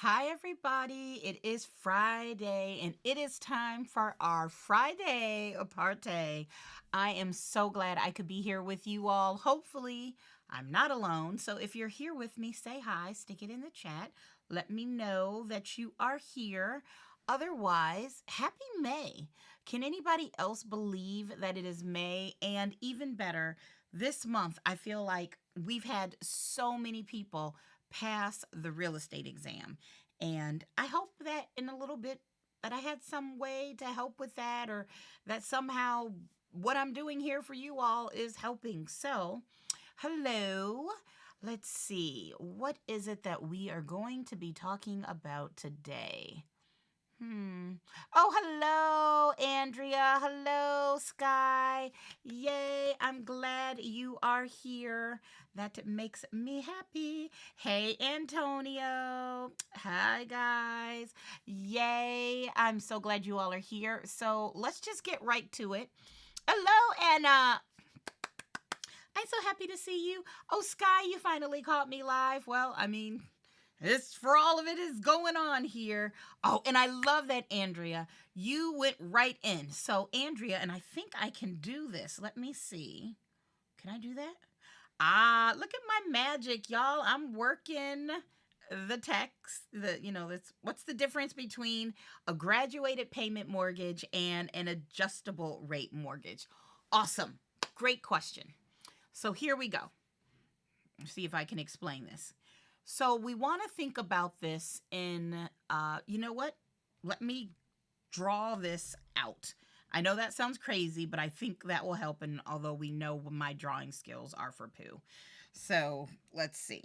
Hi, everybody. It is Friday and it is time for our Fri-YAY Par-TAY. I am so glad I could be here with you all. Hopefully, I'm not alone. So, if you're here with me, say hi, stick it in the chat. Let me know that you are here. Otherwise, happy May. Can anybody else believe that it is May? And even better, this month, I feel like we've had so many people pass the real estate exam. And I hope that in a little bit that I had some way to help with that, or that somehow what I'm doing here for you all is helping. So, hello. Let's see. What is it that we are going to be talking about today? Oh, hello, Andrea. Hello, Sky. Yay, I'm glad you are here. That makes me happy. Hey, Antonio. Hi, guys. Yay, I'm so glad you all are here. So let's just get right to it. Hello, Anna. I'm so happy to see you. Oh, Sky, you finally caught me live. Well, I mean, it's for all of it is going on here. Oh, and I love that, Andrea. You went right in. So, Andrea, and I think I can do this. Let me see. Can I do that? Ah, look at my magic, y'all. I'm working the text. That's what's the difference between a graduated payment mortgage and an adjustable rate mortgage? Awesome. Great question. So here we go. Let's see if I can explain this. So we want to think about this in, you know what? Let me draw this out. I know that sounds crazy, but I think that will help. And although we know what my drawing skills are for poo. So let's see.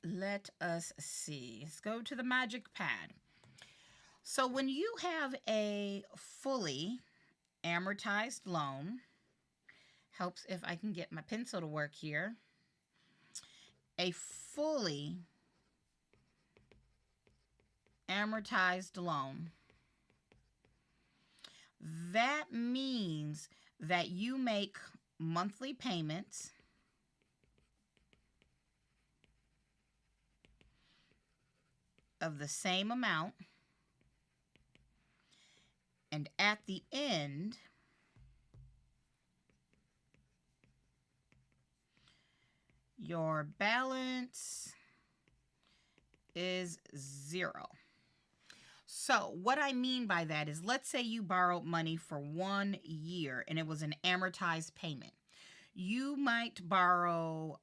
Let us see. Let's go to the magic pad. So when you have a fully amortized loan, helps if I can get my pencil to work here. A fully amortized loan. That means that you make monthly payments of the same amount, and at the end, your balance is zero. So what I mean by that is, let's say you borrowed money for 1 year and it was an amortized payment. You might borrow,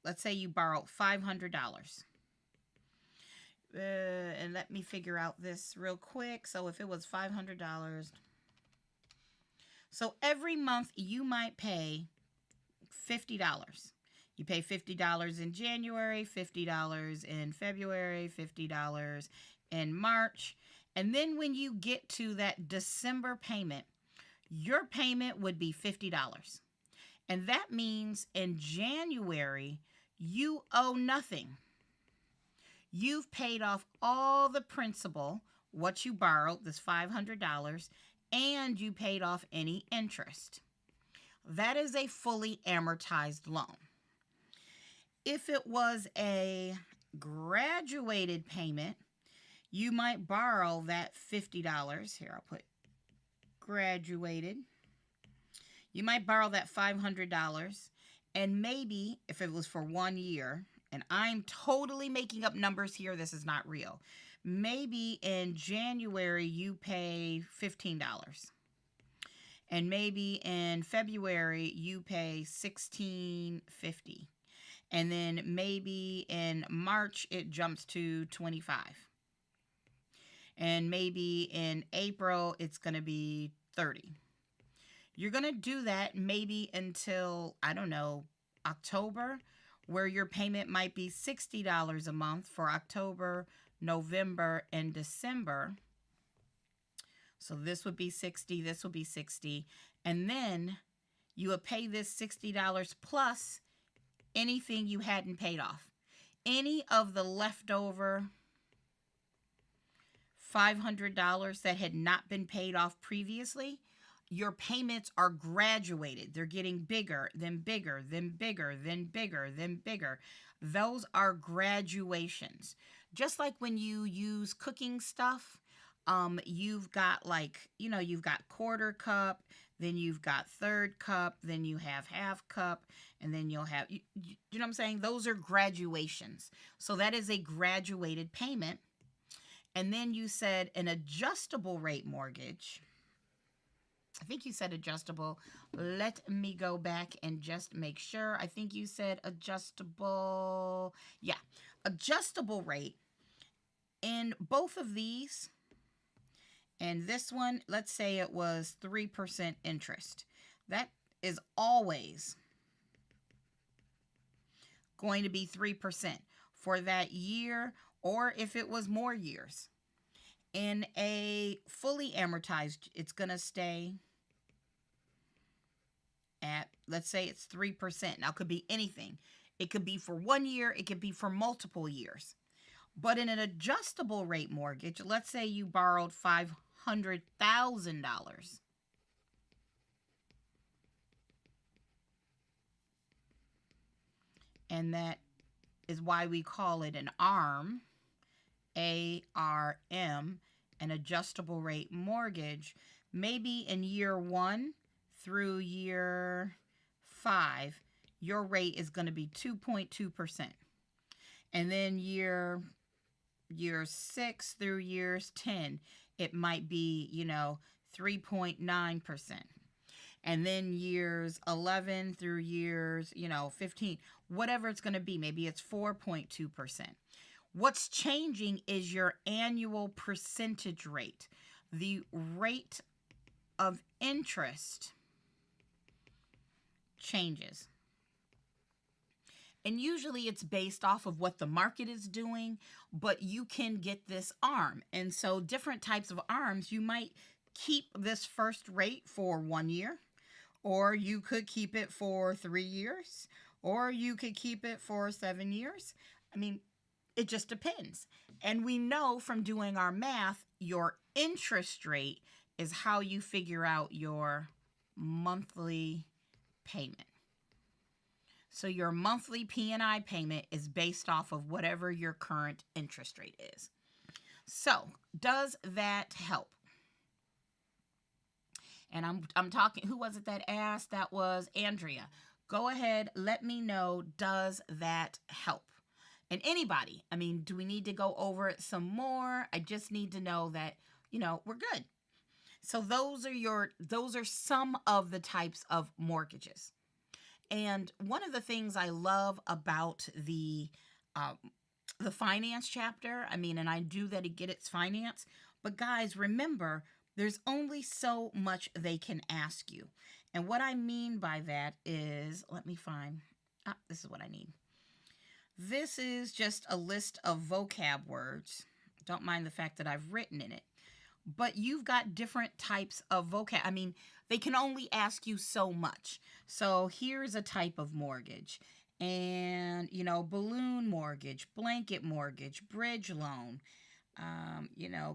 let's say you borrowed $500. And let me figure out this real quick. So if it was $500, so every month you might pay $50. You pay $50 in January, $50 in February, $50 in March. And then when you get to that December payment, your payment would be $50. And that means in January, you owe nothing. You've paid off all the principal, what you borrowed, this $500, and you paid off any interest. That is a fully amortized loan. If it was a graduated payment, you might borrow that $50. Here, I'll put graduated. You might borrow that $500, and maybe if it was for 1 year, and I'm totally making up numbers here, this is not real. Maybe in January you pay $15. And maybe in February you pay $16.50. And then maybe in March it jumps to $25. And maybe in April it's going to be $30. You're going to do that maybe until, I don't know, October, where your payment might be $60 a month for October, November, and December. So this would be 60, this would be 60. And then you would pay this $60 plus anything you hadn't paid off. Any of the leftover $500 that had not been paid off previously, your payments are graduated. They're getting bigger, then bigger, then bigger, then bigger, then bigger. Those are graduations. Just like when you use cooking stuff, you've got you've got quarter cup, then you've got third cup, then you have half cup, and then you'll have, you know what I'm saying? Those are graduations. So that is a graduated payment. And then you said an adjustable rate mortgage. I think you said adjustable. Let me go back and just make sure. I think you said adjustable. Yeah, adjustable rate. In both of these, and this one, let's say it was 3% interest. That is always going to be 3% for that year, or if it was more years. In a fully amortized, it's going to stay at, let's say it's 3%. Now, it could be anything. It could be for 1 year. It could be for multiple years. But in an adjustable rate mortgage, let's say you borrowed $500,000. And that is why we call it an ARM, ARM, an adjustable rate mortgage. Maybe in year 1 through year 5, your rate is going to be 2.2%. And then year 6 through years 10, it might be, 3.9%. And then years 11 through years, 15, whatever it's going to be, maybe it's 4.2%. What's changing is your annual percentage rate. The rate of interest changes. And usually it's based off of what the market is doing, but you can get this ARM. And so different types of ARMs, you might keep this first rate for 1 year, or you could keep it for 3 years, or you could keep it for 7 years. I mean, it just depends. And we know from doing our math, your interest rate is how you figure out your monthly payment. So your monthly P&I payment is based off of whatever your current interest rate is. So does that help? And I'm talking, who was it that asked? That was Andrea. Go ahead, let me know, does that help? And anybody, I mean, do we need to go over it some more? I just need to know that, we're good. So those are some of the types of mortgages. And one of the things I love about the finance chapter, and I do that to get its finance, but guys, remember, there's only so much they can ask you. And what I mean by that is, let me find, this is what I need. This is just a list of vocab words. Don't mind the fact that I've written in it. But you've got different types of vocab. They can only ask you so much. So here's a type of mortgage. And, balloon mortgage, blanket mortgage, bridge loan,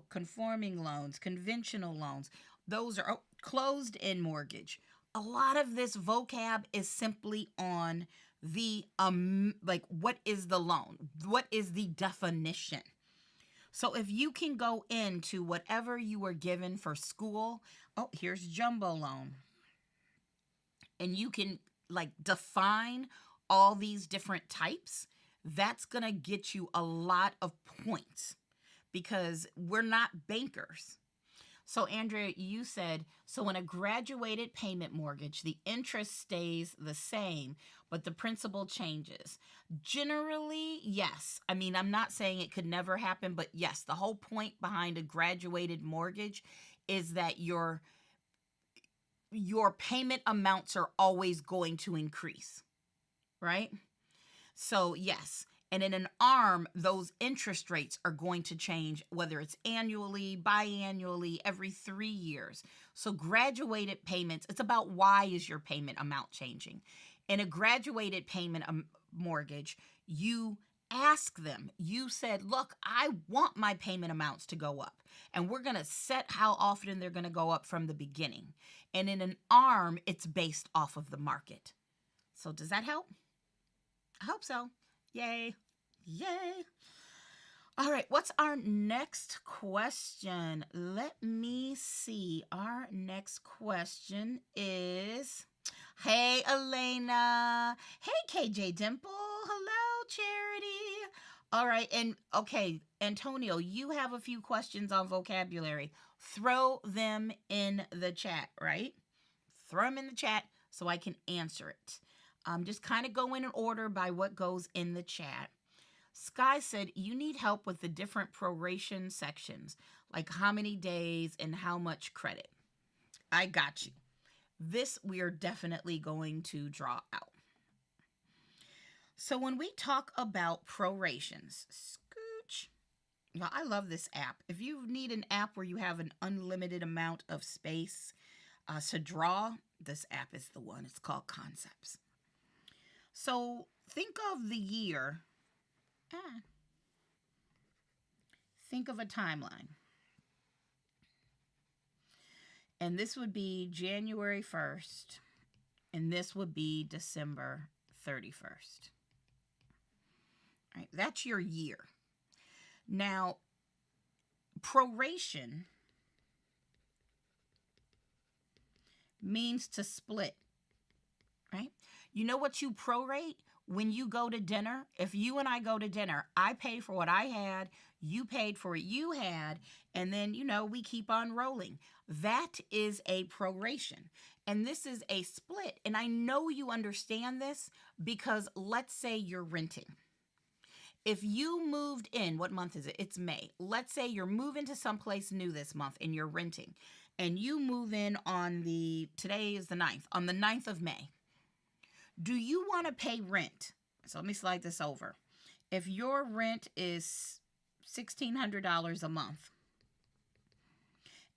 conforming loans, conventional loans. Those are closed-end mortgage. A lot of this vocab is simply on the, what is the loan? What is the definition? So if you can go into whatever you were given for school, here's jumbo loan. And you can define all these different types, that's going to get you a lot of points because we're not bankers. So Andrea, you said, so in a graduated payment mortgage, the interest stays the same, but the principal changes. Generally, yes. I'm not saying it could never happen, but yes, the whole point behind a graduated mortgage is that your payment amounts are always going to increase, right? So yes. And in an ARM, those interest rates are going to change, whether it's annually, biannually, every 3 years. So graduated payments, it's about why is your payment amount changing. In a graduated payment mortgage, you ask them. You said, look, I want my payment amounts to go up. And we're going to set how often they're going to go up from the beginning. And in an ARM, it's based off of the market. So does that help? I hope so. Yay. Yay. All right, what's our next question? Let me see. Our next question is, hey, Elena. Hey, KJ Dimple. Hello, Charity. All right, and okay, Antonio, you have a few questions on vocabulary. Throw them in the chat, right? Throw them in the chat so I can answer it. Just kind of go in order by what goes in the chat. Sky said, you need help with the different proration sections, like how many days and how much credit. I got you. This we are definitely going to draw out. So when we talk about prorations, scooch. Well, I love this app. If you need an app where you have an unlimited amount of space to draw, this app is the one. It's called Concepts. So think of the year. Think of a timeline. And this would be January 1st. And this would be December 31st. All right, that's your year. Now, proration means to split, right? You know what you prorate? When you go to dinner, if you and I go to dinner, I pay for what I had, you paid for what you had, and then, we keep on rolling. That is a proration. And this is a split. And I know you understand this because let's say you're renting. If you moved in, what month is it? It's May. Let's say you're moving to someplace new this month and you're renting. And you move in today is the 9th, on the 9th of May. Do you want to pay rent? So let me slide this over. If your rent is $1,600 a month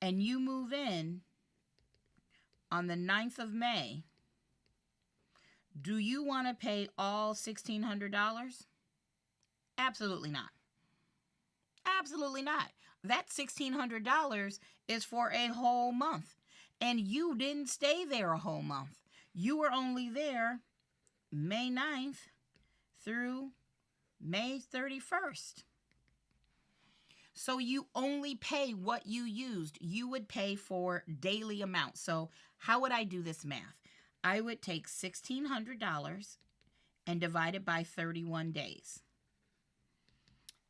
and you move in on the 9th of May, do you want to pay all $1,600? Absolutely not. Absolutely not. That $1,600 is for a whole month. And you didn't stay there a whole month. You were only there May 9th through May 31st. So you only pay what you used. You would pay for daily amounts. So how would I do this math? I would take $1,600 and divide it by 31 days.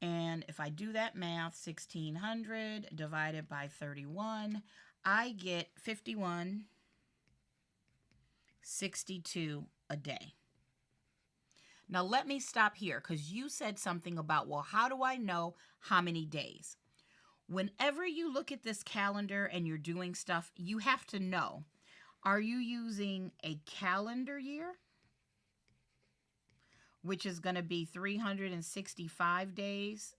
And if I do that math, 1,600 divided by 31, I get 51.62 a day. Now let me stop here because you said something about, well, how do I know how many days? Whenever you look at this calendar and you're doing stuff, you have to know, are you using a calendar year, which is going to be 365 days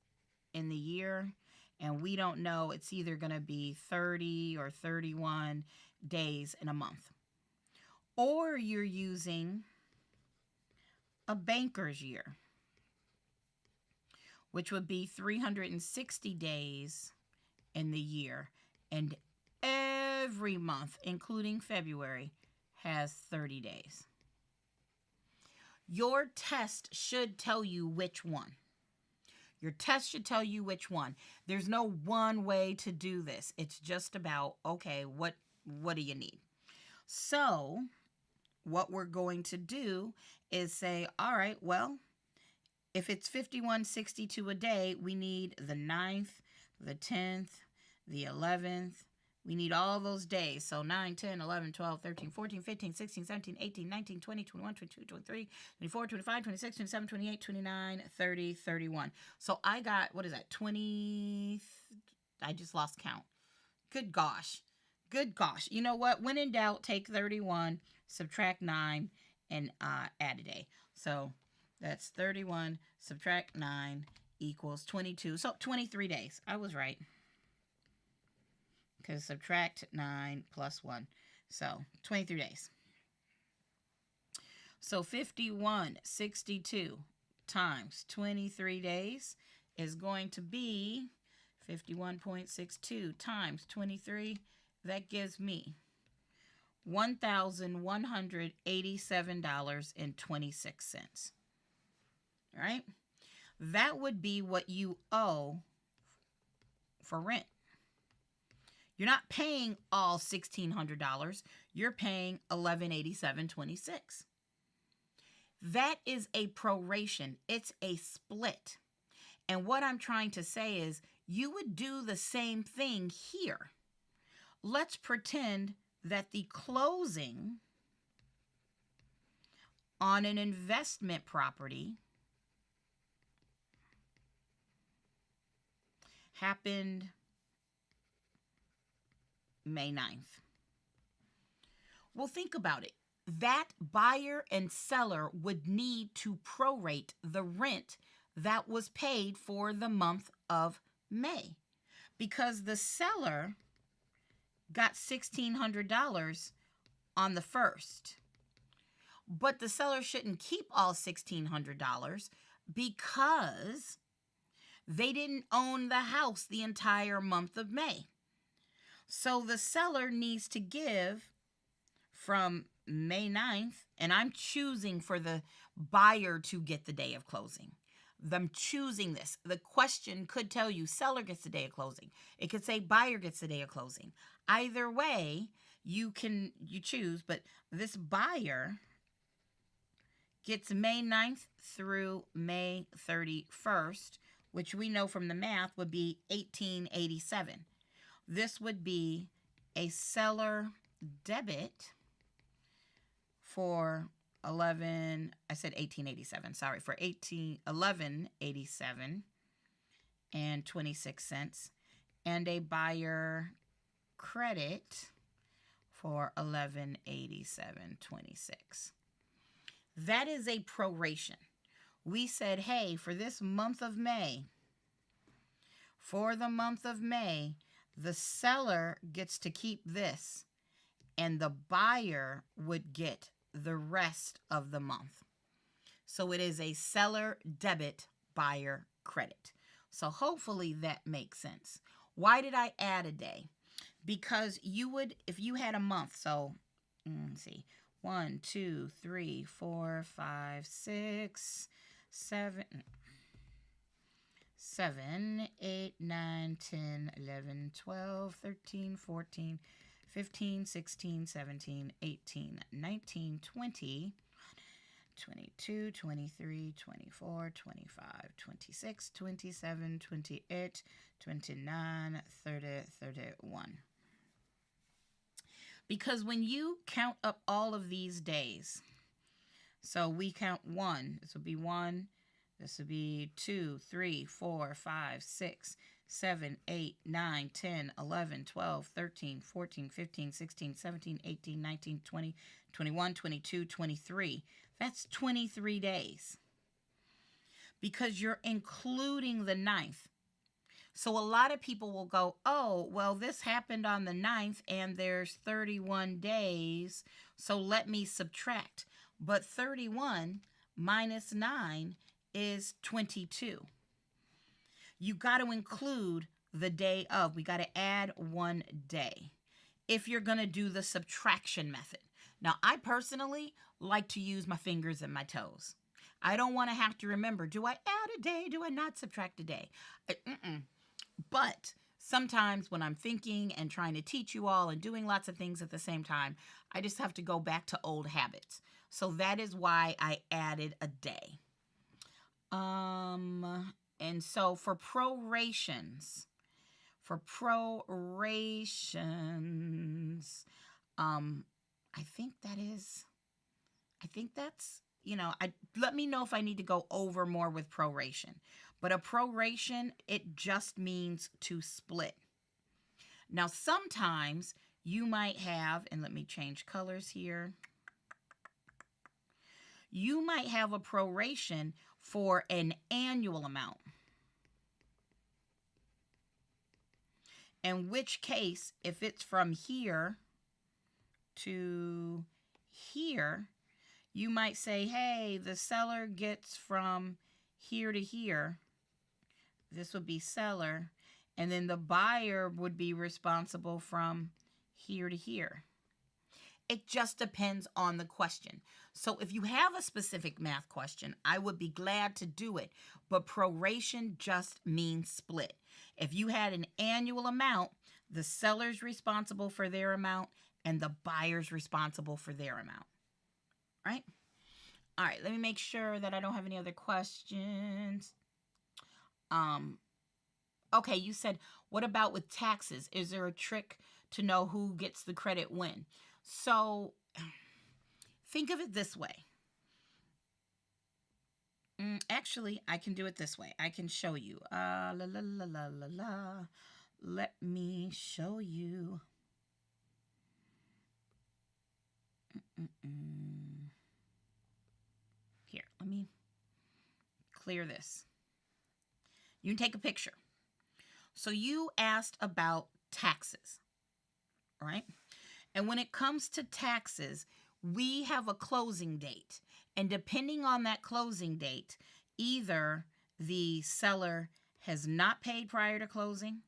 in the year, and we don't know, it's either going to be 30 or 31 days in a month. Or you're using a banker's year, which would be 360 days in the year, and every month, including February, has 30 days. Your test should tell you which one. Your test should tell you which one. There's no one way to do this. It's just about, okay, what do you need? So what we're going to do is say, all right, well, if it's 51.62 a day, we need the 9th, the 10th, the 11th. We need all those days. So 9, 10, 11, 12, 13, 14, 15, 16, 17, 18, 19, 20, 21, 22, 23, 24, 25, 26, 27, 28, 29, 30, 31. So I got, what is that, 20, I just lost count. Good gosh. Good gosh. You know what? When in doubt, take 31, subtract 9, and add a day. So that's 31, subtract 9 equals 22. So 23 days. I was right. Because subtract 9 plus 1. So 23 days. So 51.62 times 23 days is going to be 51.62 times 23. That gives me $1,187.26. All right? That would be what you owe for rent. You're not paying all $1,600. You're paying $1,187.26. That is a proration. It's a split. And what I'm trying to say is you would do the same thing here. Let's pretend that the closing on an investment property happened May 9th. Well, think about it. That buyer and seller would need to prorate the rent that was paid for the month of May, because the seller got $1,600 on the 1st. But the seller shouldn't keep all $1,600 because they didn't own the house the entire month of May. So the seller needs to give from May 9th, and I'm choosing for the buyer to get the day of closing. I'm choosing this. The question could tell you seller gets the day of closing. It could say buyer gets the day of closing. Either way, you choose, but this buyer gets May 9th through May 31st, which we know from the math would be 1887. This would be a seller debit for 1887, sorry, for 1187 and 26 cents, and a buyer credit for 1187.26. That is a proration. We said, hey, for this month of May, the seller gets to keep this, and the buyer would get the rest of the month. So it is a seller debit, buyer credit. So hopefully that makes sense. Why did I add a day? Because you would, if you had a month, so let's see, 1, 2, 3, 4, 5, 6, 7, 8, 9, 10, 11, 12, 13, 14, 15, 16, 17, 18, 19, 20, 22, 23, 24, 25, 26, 27, 28, 29, 30, 31. Because when you count up all of these days, so we count 1, this would be 1, this would be 2, 3, 4, 5, 6, 7, 8, 9, 10, 11, 12, 13, 14, 15, 16, 17, 18, 19, 20, 21, 22, 23. That's 23 days. Because you're including the 9th. So a lot of people will go, oh, well, this happened on the 9th and there's 31 days, so let me subtract. But 31 minus 9 is 22. You got to include the day of. We got to add 1 day if you're going to do the subtraction method. Now, I personally like to use my fingers and my toes. I don't want to have to remember, do I add a day? Do I not subtract a day? But sometimes when I'm thinking and trying to teach you all and doing lots of things at the same time, I just have to go back to old habits. So that is why I added a day. And so for prorations, I think that's, let me know if I need to go over more with proration. But a proration, it just means to split. Now, sometimes you might have, and let me change colors here. You might have a proration for an annual amount. In which case, if it's from here to here, you might say, hey, the seller gets from here to here, this would be seller, and then the buyer would be responsible from here to here. It just depends on the question. So if you have a specific math question, I would be glad to do it, but proration just means split. If you had an annual amount, the seller's responsible for their amount and the buyer's responsible for their amount, right? All right, let me make sure that I don't have any other questions. Okay, you said, what about with taxes? Is there a trick to know who gets the credit when? So think of it this way. Actually, I can do it this way. I can show you. Let me show you. Here, let me clear this. You can take a picture. So you asked about taxes, right? And when it comes to taxes, we have a closing date. And depending on that closing date, either the seller has not paid prior to closing,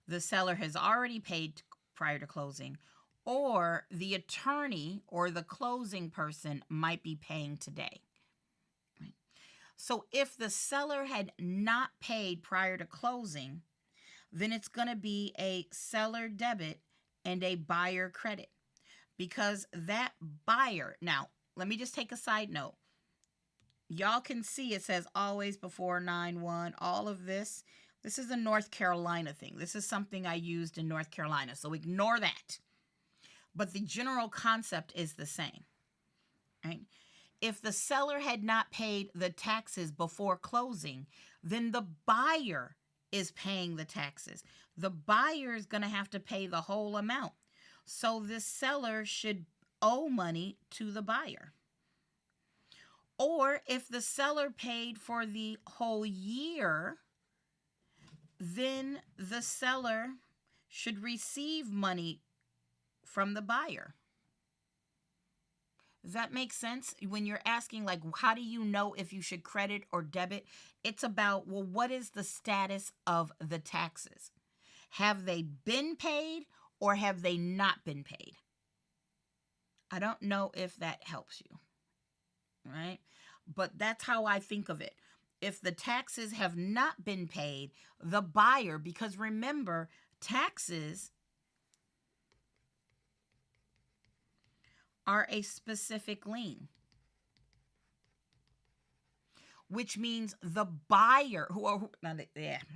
the seller has already paid prior to closing, or the attorney or the closing person might be paying today. Right? So if the seller had not paid prior to closing, then it's going to be a seller debit and a buyer credit, because that buyer, now let me just take a side note. Y'all can see it says always before 9/1, all of this. This is a North Carolina thing. This is something I used in North Carolina, so ignore that. But the general concept is the same, right? If the seller had not paid the taxes before closing, then the buyer is paying the taxes. The buyer is going to have to pay the whole amount. So the seller should owe money to the buyer. Or if the seller paid for the whole year, then the seller should receive money from the buyer. Does that make sense? When you're asking, like, how do you know if you should credit or debit? It's about, well, what is the status of the taxes? Have they been paid or have they not been paid? I don't know if that helps you, right? But that's how I think of it. If the taxes have not been paid, the buyer, because remember, taxes are a specific lien, which means the buyer, how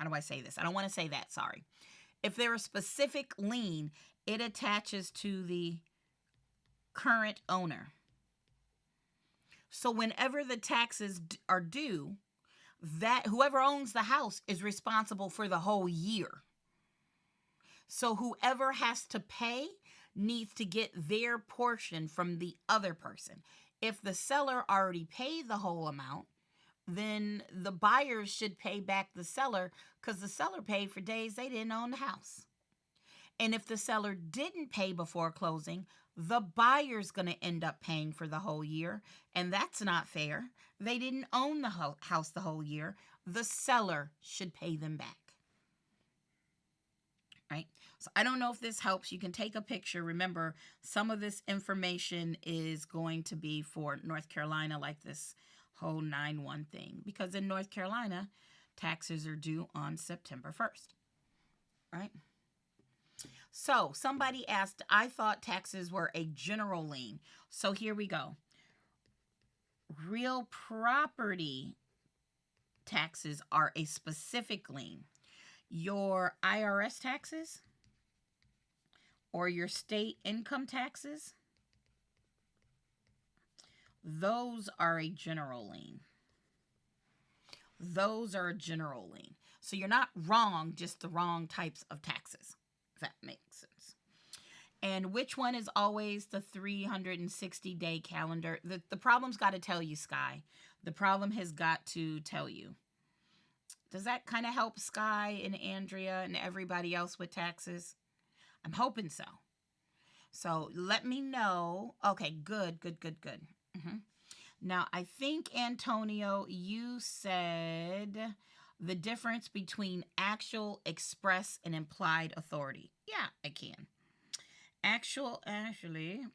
do I say this? I don't want to say that, sorry. If they're a specific lien, it attaches to the current owner. So whenever the taxes are due, that whoever owns the house is responsible for the whole year. So whoever has to pay needs to get their portion from the other person. If the seller already paid the whole amount, then the buyers should pay back the seller, because the seller paid for days they didn't own the house. And if the seller didn't pay before closing, the buyer's going to end up paying for the whole year, and that's not fair. They didn't own the house the whole year. The seller should pay them back. Right? So I don't know if this helps. You can take a picture. Remember, some of this information is going to be for North Carolina, like this whole 9/1 thing, because in North Carolina, taxes are due on September 1st. Right? So somebody asked, I thought taxes were a general lien. So here we go. Real property taxes are a specific lien. Your IRS taxes or your state income taxes, those are a general lien. Those are a general lien. So you're not wrong, just the wrong types of taxes, if that makes sense. And which one is always the 360-day calendar? The problem's got to tell you, Sky. The problem has got to tell you. Does that kind of help Sky and Andrea and everybody else with taxes? I'm hoping so. So let me know. Okay, good. Now, I think, Antonio, you said the difference between actual, express, and implied authority. Yeah, I can. Actually,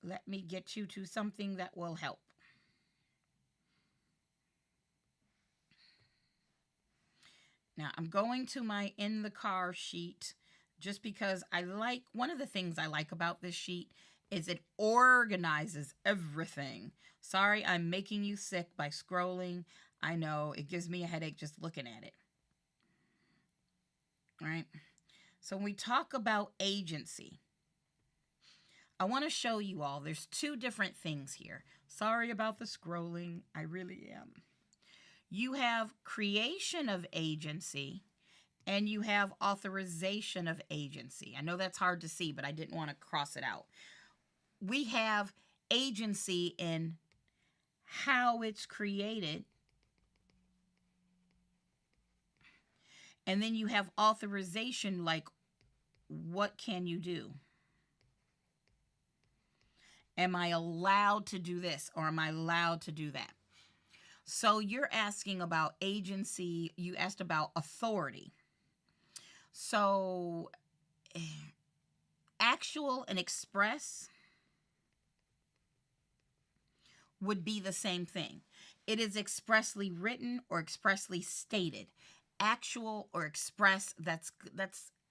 let me get you to something that will help. Now, I'm going to my in the car sheet just because one of the things I like about this sheet is it organizes everything. Sorry, I'm making you sick by scrolling. I know, it gives me a headache just looking at it. All right. So when we talk about agency, I want to show you all there's two different things here. Sorry about the scrolling. I really am. You have creation of agency and you have authorization of agency. I know that's hard to see, but I didn't want to cross it out. We have agency in how it's created, and then you have authorization, like what can you do? Am I allowed to do this or am I allowed to do that? So you're asking about agency, you asked about authority. So actual and express would be the same thing. It is expressly written or expressly stated. Actual or express, that's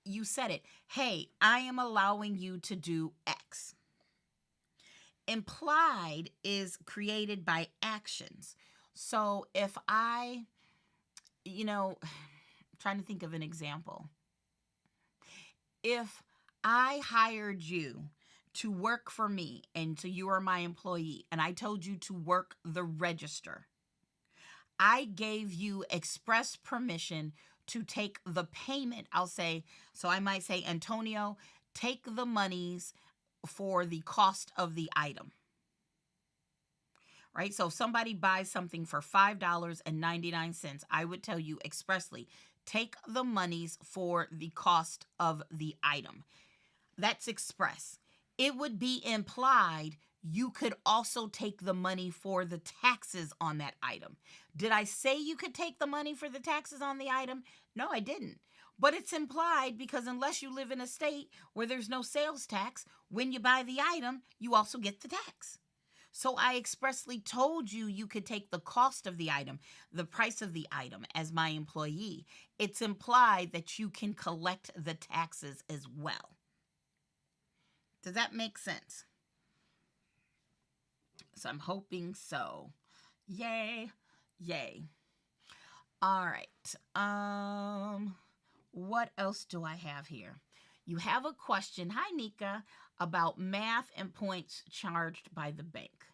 you said it. Hey, I am allowing you to do X. Implied is created by actions. So if I'm trying to think of an example. If I hired you to work for me, and so you are my employee, and I told you to work the register, I gave you express permission to take the payment. I might say, Antonio, take the monies for the cost of the item. Right? So if somebody buys something for $5.99, I would tell you expressly, take the monies for the cost of the item. That's express. It would be implied you could also take the money for the taxes on that item. Did I say you could take the money for the taxes on the item? No, I didn't. But it's implied because unless you live in a state where there's no sales tax, when you buy the item, you also get the tax. So I expressly told you you could take the cost of the item, the price of the item as my employee. It's implied that you can collect the taxes as well. Does that make sense? So I'm hoping so. Yay. Yay. All right. What else do I have here? You have a question. Hi, Nika, about math and points charged by the bank.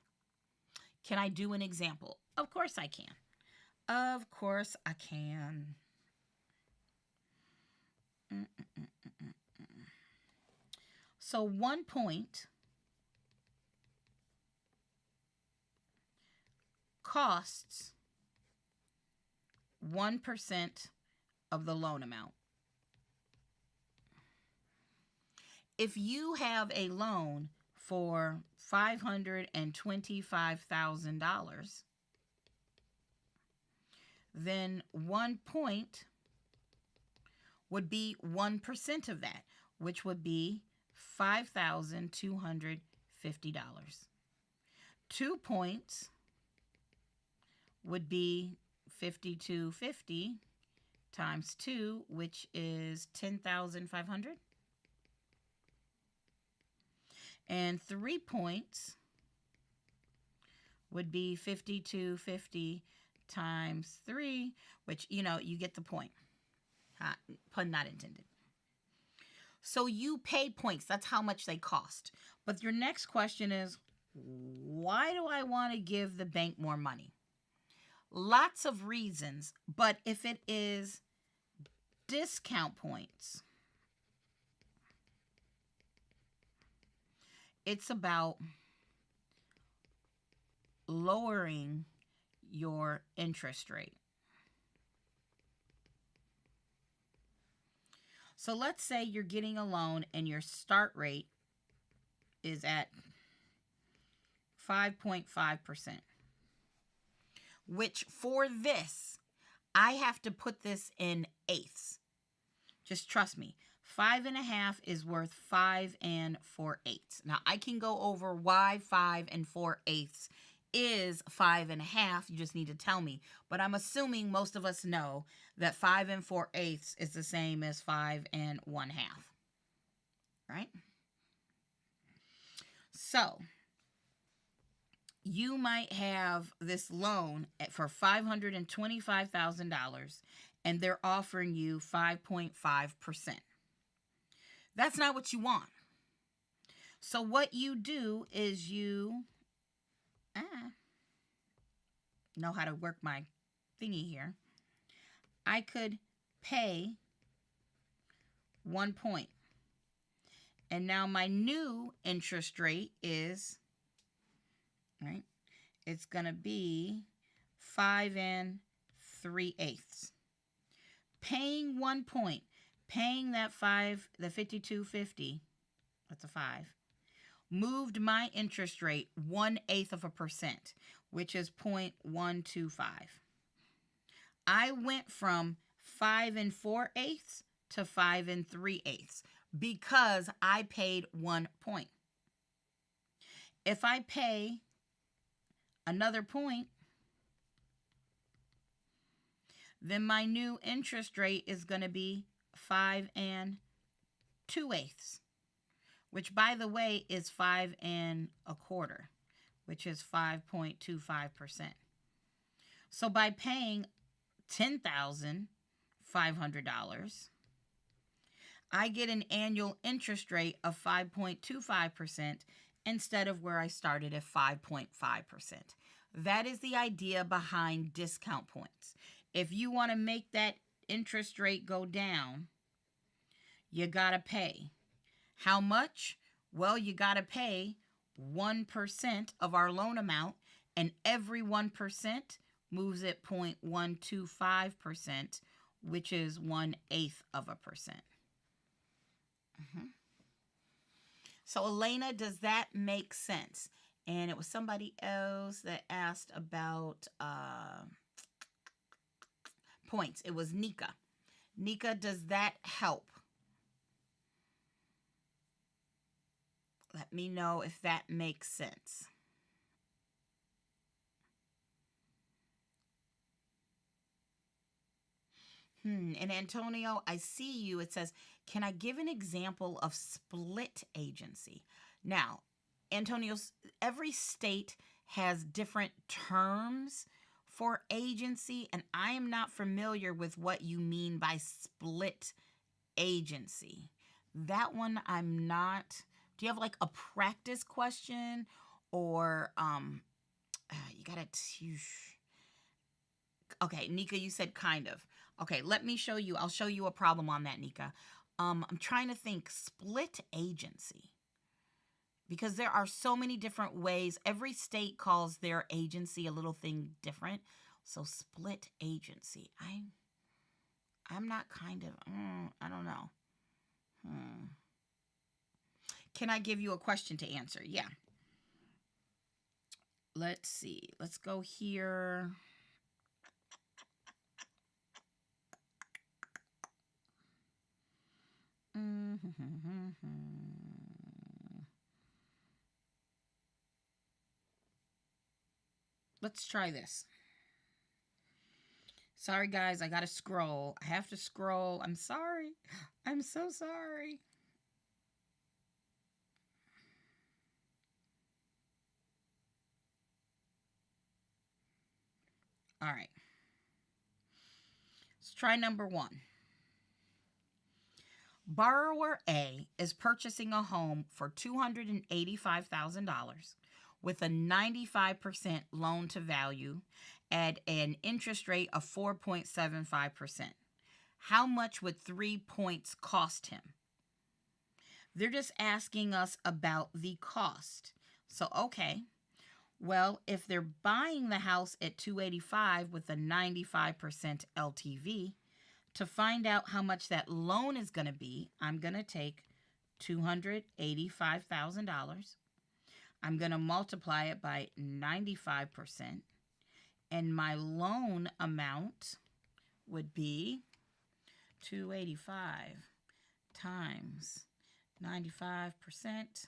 Can I do an example? Of course I can. Of course I can. So 1 point costs 1% of the loan amount. If you have a loan for $525,000, then 1 point would be 1% of that, which would be $5,250. 2 points would be 5,250 times 2, which is 10,500. And 3 points would be 5,250 times 3, which, you get the point. Pun not intended. So you pay points. That's how much they cost. But your next question is, why do I want to give the bank more money? Lots of reasons, but if it is discount points, it's about lowering your interest rate. So let's say you're getting a loan and your start rate is at 5.5%, which for this, I have to put this in eighths. Just trust me. 5.5 is worth 5 4/8. Now, I can go over why 5 4/8 is 5.5. You just need to tell me. But I'm assuming most of us know that 5 4/8 is the same as 5 1/2. Right? So, you might have this loan for $525,000 and they're offering you 5.5%. That's not what you want. So what you do is you know how to work my thingy here. I could pay 1 point. And now my new interest rate is, right, it's going to be 5 3/8. Paying 1 point, paying that the $52.50, that's a 5, moved my interest rate 1/8%, which is 0.125. I went from 5 4/8 to 5 3/8 because I paid 1 point. If I pay another point, then my new interest rate is going to be 5 2/8, which, by the way, is 5 1/4, which is 5.25%. So by paying $10,500, I get an annual interest rate of 5.25% instead of where I started at 5.5%. That is the idea behind discount points. If you want to make that interest rate go down, you got to pay. How much? Well, you got to pay 1% of our loan amount, and every 1% moves it 0.125%, which is 1/8%. So, Elena, does that make sense? And it was somebody else that asked about points. It was Nika. Nika, does that help? Let me know if that makes sense. And Antonio, I see you. It says, can I give an example of split agency? Now, Antonio, every state has different terms for agency, and I am not familiar with what you mean by split agency. That one I'm not. Do you have like a practice question, or you gotta? Okay, Nika, you said kind of. Okay, let me show you. I'll show you a problem on that, Nika. I'm trying to think split agency, because there are so many different ways. Every state calls their agency a little thing different. So split agency. I'm not kind of. I don't know. Can I give you a question to answer? Yeah. Let's see. Let's go here. Let's try this. Sorry, guys. I got to scroll. I have to scroll. I'm sorry. I'm so sorry. All right. Let's try number 1. Borrower A is purchasing a home for $285,000 with a 95% loan to value at an interest rate of 4.75%. How much would 3 points cost him? They're just asking us about the cost. So, okay. Well, if they're buying the house at $285,000 with a 95% LTV, to find out how much that loan is going to be, I'm going to take $285,000. I'm going to multiply it by 95%. And my loan amount would be 285 times 95%.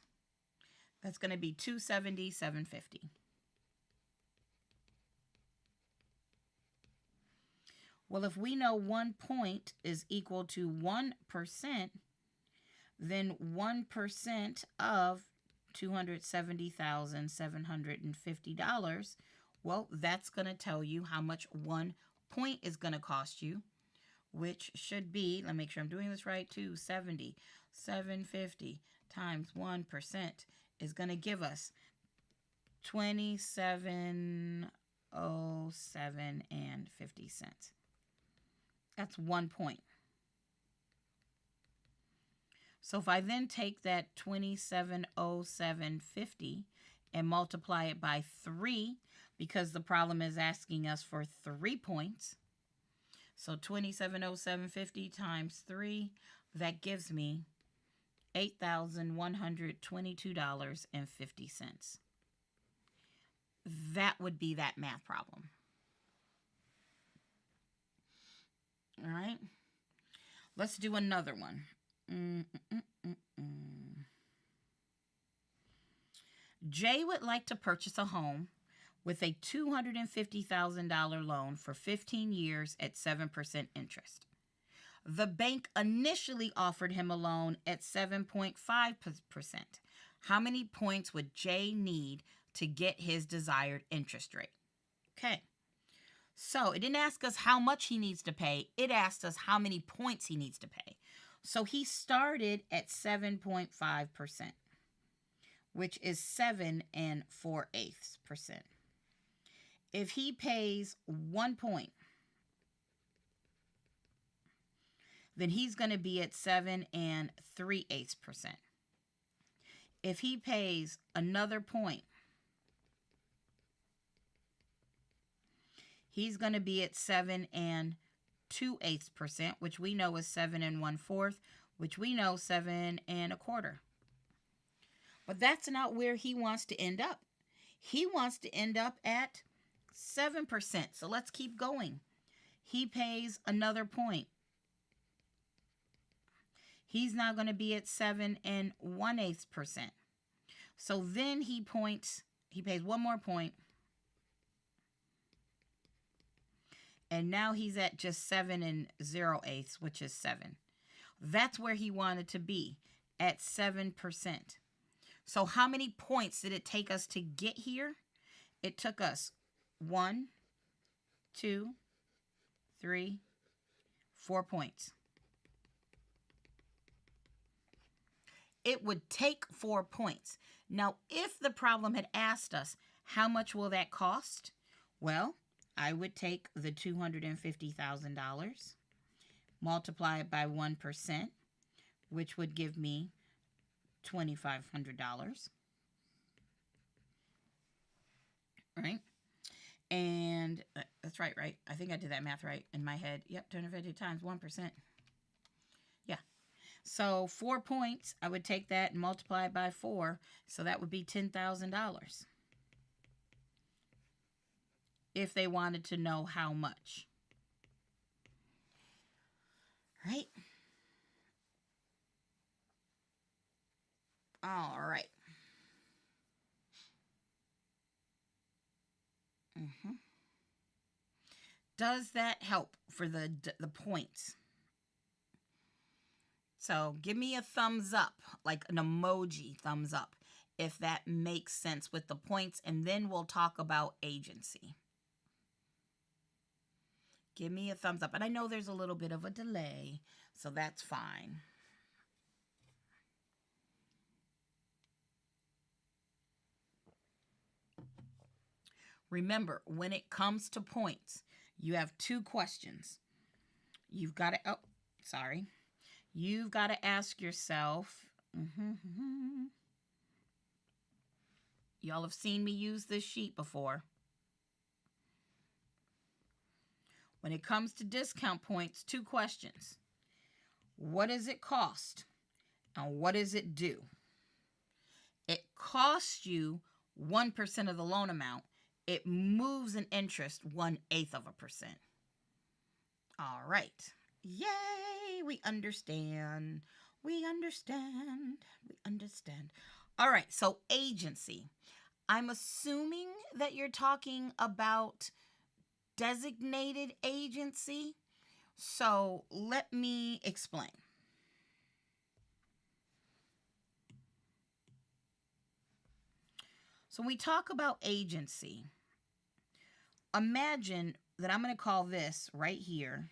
That's going to be $270,750. Well, if we know 1 point is equal to 1%, then 1% of $270,750, well, that's going to tell you how much 1 point is going to cost you, which should be, let me make sure I'm doing this right, 270,750 times 1% is going to give us 27.0750. That's 1 point. So if I then take that 27.0750 and multiply it by 3, because the problem is asking us for 3 points. So 27.0750 times 3, that gives me $8,122.50. That would be that math problem. All right. Let's do another one. Jay would like to purchase a home with a $250,000 loan for 15 years at 7% interest. The bank initially offered him a loan at 7.5%. How many points would Jay need to get his desired interest rate? Okay. So it didn't ask us how much he needs to pay. It asked us how many points he needs to pay. So he started at 7.5%, which is 7 4/8%. If he pays 1 point, then he's going to be at 7 3/8%. If he pays another point, he's going to be at 7 2/8%, which we know is 7 1/4, which we know 7 1/4. But that's not where he wants to end up. He wants to end up at 7%. So let's keep going. He pays another point. He's now going to be at 7 1/8%. So then he pays one more point. And now he's at just 7 0/8, which is 7. That's where he wanted to be, at 7%. So how many points did it take us to get here? It took us 1, 2, 3, 4 points. It would take 4 points. Now, if the problem had asked us, how much will that cost? Well, I would take the $250,000, multiply it by 1%, which would give me $2,500. Right? And that's right? I think I did that math right in my head. Yep, 250 times 1%. Yeah. So 4 points, I would take that and multiply it by 4. So that would be $10,000. If they wanted to know how much. Right? All right. Does that help for the points? So give me a thumbs up, like an emoji thumbs up, if that makes sense with the points, and then we'll talk about agency. Give me a thumbs up. And I know there's a little bit of a delay, so that's fine. Remember, when it comes to points, you have 2 questions. You've got to, You've got to ask yourself, y'all have seen me use this sheet before. When it comes to discount points, 2 questions. What does it cost And what does it do? It costs you 1% of the loan amount. It moves an interest 1/8%. All right. Yay, we understand. We understand. We understand. All right, so agency. I'm assuming that you're talking about designated agency. So let me explain. So when we talk about agency, imagine that I'm going to call this right here.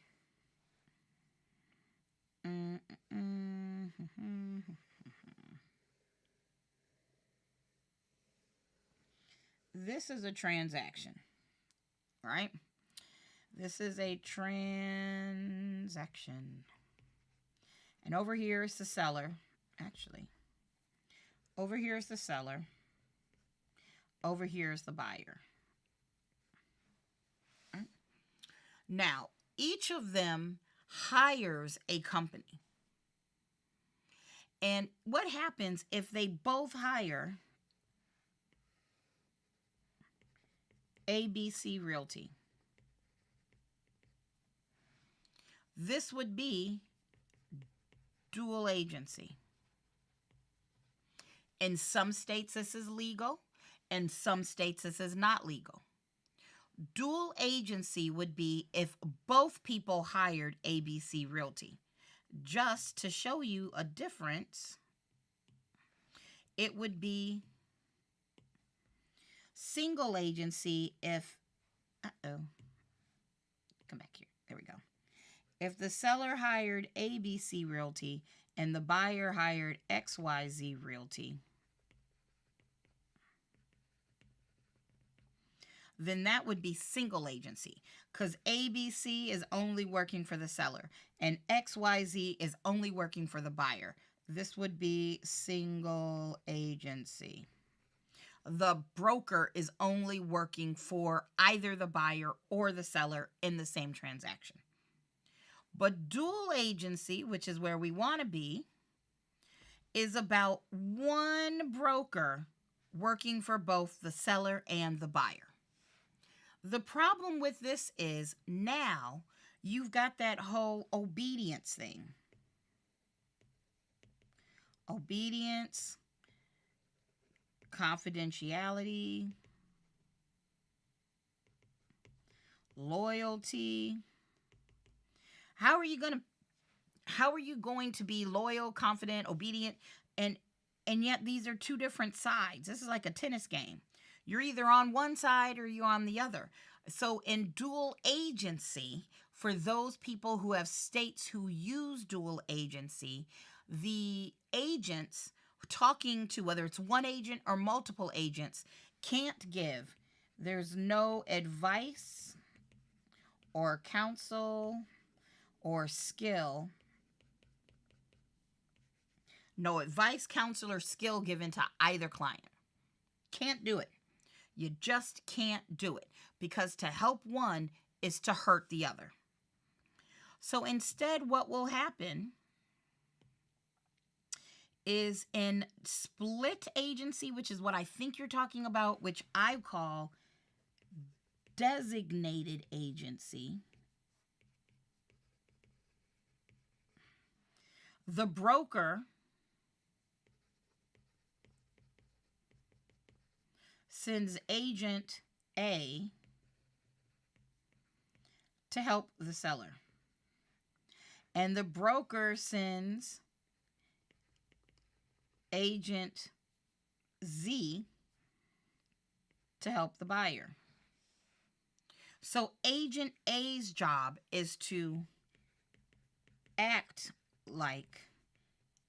This is a transaction, right? This is a transaction. And over here is the seller. Actually, over here is the seller. Over here is the buyer. Right? Now, each of them hires a company. And what happens if they both hire ABC Realty? This would be dual agency. In some states, this is legal. In some states, this is not legal. Dual agency would be if both people hired ABC Realty. Just to show you a difference, it would be single agency if, come back here. There we go. If the seller hired ABC Realty and the buyer hired XYZ Realty, then that would be single agency, because ABC is only working for the seller and XYZ is only working for the buyer. This would be single agency. The broker is only working for either the buyer or the seller in the same transaction. But dual agency, which is where we want to be, is about one broker working for both the seller and the buyer. The problem with this is now you've got that whole obedience thing. Obedience, confidentiality, loyalty. How are you going to be loyal, confident, obedient, and yet these are two different sides? This is like a tennis game. You're either on one side or you're on the other. So in dual agency, for those people who have states who use dual agency, the agents talking to, whether it's one agent or multiple agents, can't give. There's no advice or counsel or skill. No advice, counsel, or skill given to either client. Can't do it. You just can't do it, because to help one is to hurt the other. So instead, what will happen is in split agency, which is what I think you're talking about, which I call designated agency, the broker sends agent A to help the seller, and the broker sends agent Z to help the buyer. So agent A's job is to act like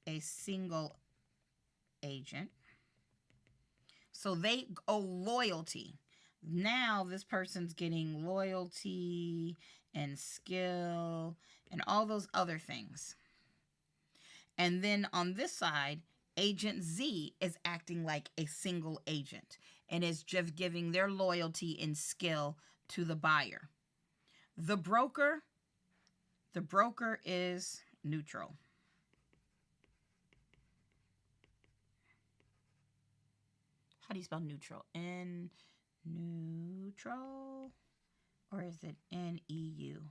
a single agent. So they owe loyalty. Now this person's getting loyalty and skill and all those other things. And then on this side, agent Z is acting like a single agent and is just giving their loyalty and skill to the buyer. The broker is neutral. How do you spell neutral? Neutral, or is it N-E-U?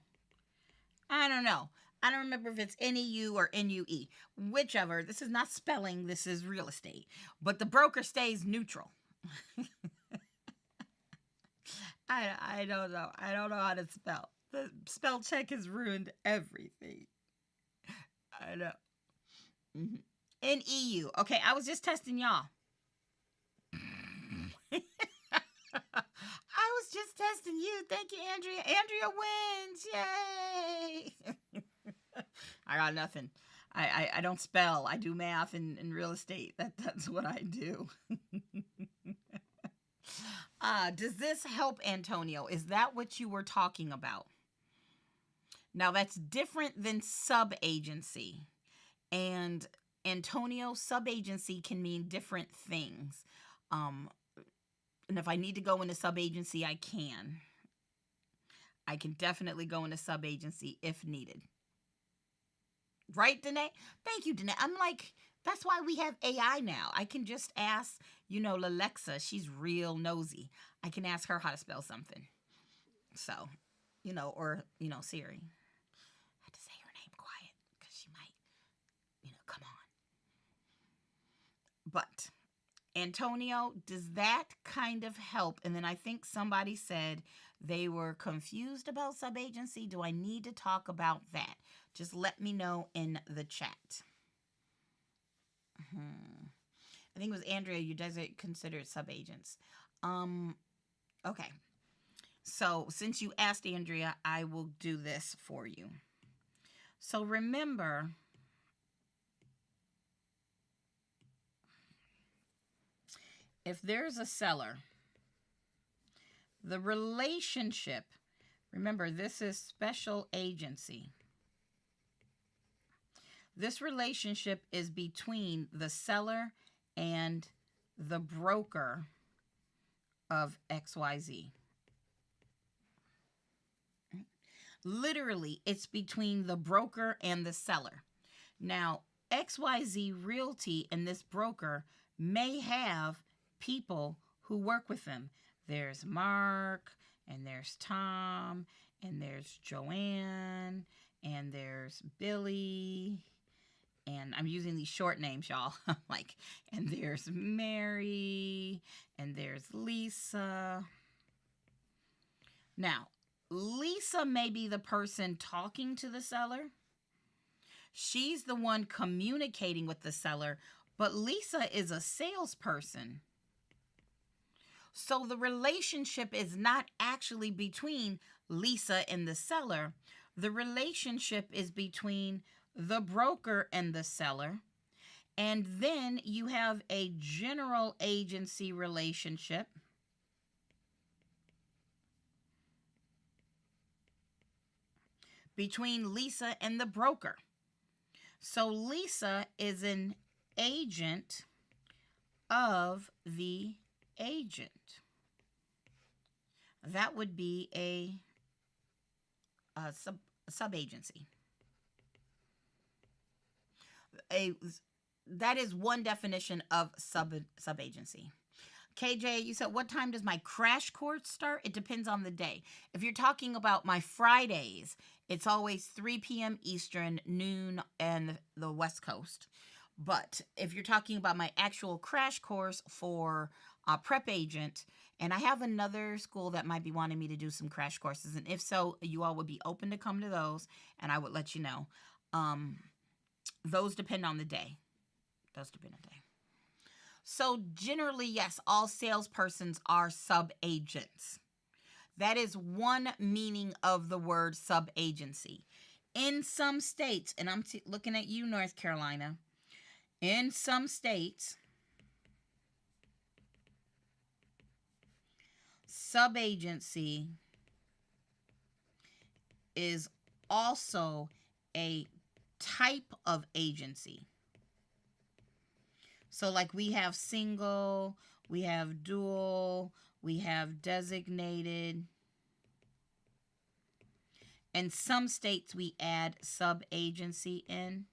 I don't know. I don't remember if it's N-E-U or N-U-E. Whichever. This is not spelling. This is real estate. But the broker stays neutral. I don't know. I don't know how to spell. The spell check has ruined everything. I know. Mm-hmm. N-E-U. Okay, I was just testing y'all. I was just testing you. Thank you, Andrea. Andrea wins. Yay. I got nothing. I don't spell. I do math and real estate. That's what I do. Does this help, Antonio? Is that what you were talking about? Now, that's different than sub-agency. And Antonio, sub-agency can mean different things. And if I need to go into sub-agency, I can. I can definitely go into sub-agency if needed. Right, Danae? Thank you, Danae. I'm like, that's why we have AI now. I can just ask, Alexa. She's real nosy. I can ask her how to spell something. So, or, Siri. I have to say her name quiet because she might, come on. But, Antonio, does that kind of help? And then I think somebody said they were confused about sub-agency. Do I need to talk about that? Just let me know in the chat. I think it was Andrea. You guys are considered sub-agents. Okay. So since you asked, Andrea, I will do this for you. So remember, if there's a seller, the relationship, remember, this is special agency. This relationship is between the seller and the broker of XYZ. Literally, it's between the broker and the seller. Now, XYZ Realty and this broker may have people who work with them. There's Mark, and there's Tom, and there's Joanne, and there's Billy, and I'm using these short names, y'all. And there's Mary, and there's Lisa. Now, Lisa may be the person talking to the seller. She's the one communicating with the seller, but Lisa is a salesperson. So the relationship is not actually between Lisa and the seller. The relationship is between the broker and the seller. And then you have a general agency relationship between Lisa and the broker. So Lisa is an agent of the agent. That would be a sub-agency. That is one definition of sub-agency. KJ, you said, what time does my crash course start? It depends on the day. If you're talking about my Fridays, it's always 3 p.m. Eastern, noon, and the West Coast. But if you're talking about my actual crash course for prep agent, and I have another school that might be wanting me to do some crash courses, and if so, you all would be open to come to those, and I would let you know. Those depend on the day. So generally, yes, all salespersons are sub-agents. That is one meaning of the word sub-agency. In some states, and I'm looking at you, North Carolina, in some states, sub-agency is also a type of agency. So like we have single, we have dual, we have designated. In some states we add sub-agency in,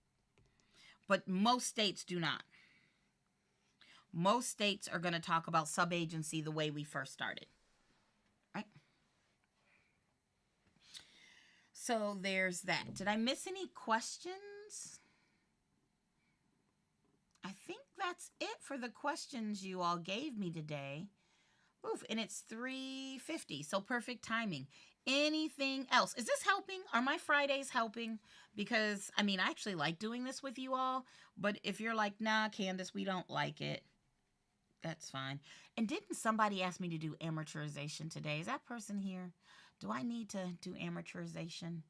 but most states do not. Most states are going to talk about subagency the way we first started. Right? So there's that. Did I miss any questions? I think that's it for the questions you all gave me today. Oof, and it's 3:50, so perfect timing. Anything else? Is this helping? Are my Fridays helping? Because, I mean, I actually like doing this with you all, but if you're like, nah, Candace, we don't like it, that's fine. And didn't somebody ask me to do amortization today? Is that person here? Do I need to do amortization?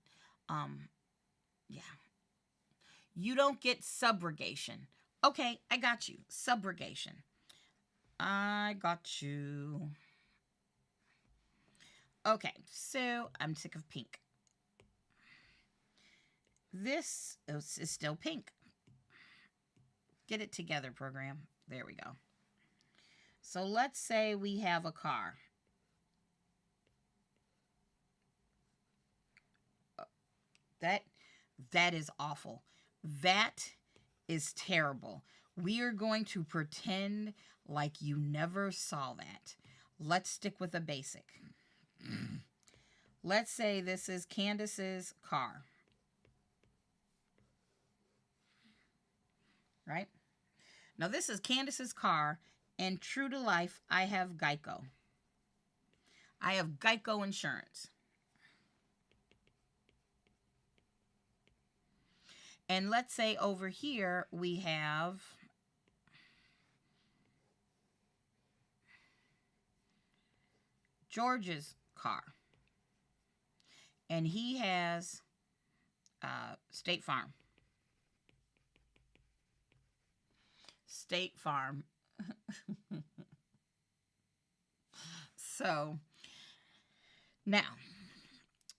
Yeah. You don't get subrogation. Okay, I got you. Subrogation. I got you. Okay, so I'm sick of pink. This is still pink. Get it together, program. There we go. So let's say we have a car. That is awful. That is terrible. We are going to pretend like you never saw that. Let's stick with a basic. Let's say this is Candace's car. Right? Now this is Candace's car, and true to life, I have Geico. I have Geico insurance. And let's say over here we have George's car. And he has State Farm. State Farm. So, now,